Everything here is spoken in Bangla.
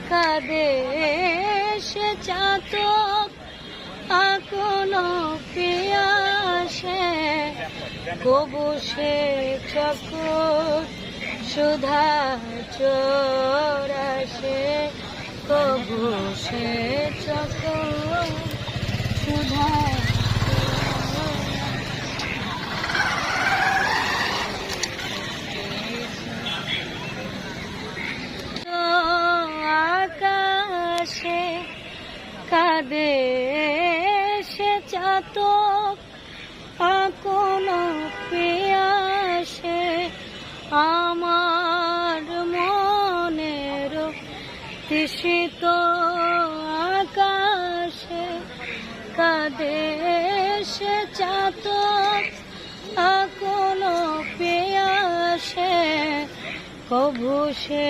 কাঁদে সে চাতক কোনো পিয়াসে, কবু সে চকর সুধা চোরাসে, কবু সে চকর সুধা আকাশে কাঁদে সে চাতক কোনো পিয়াসে, আমার মনের তৃষিত আকাশে কাঁদে সে চাতক কোনো পিয়াসে, কবু সে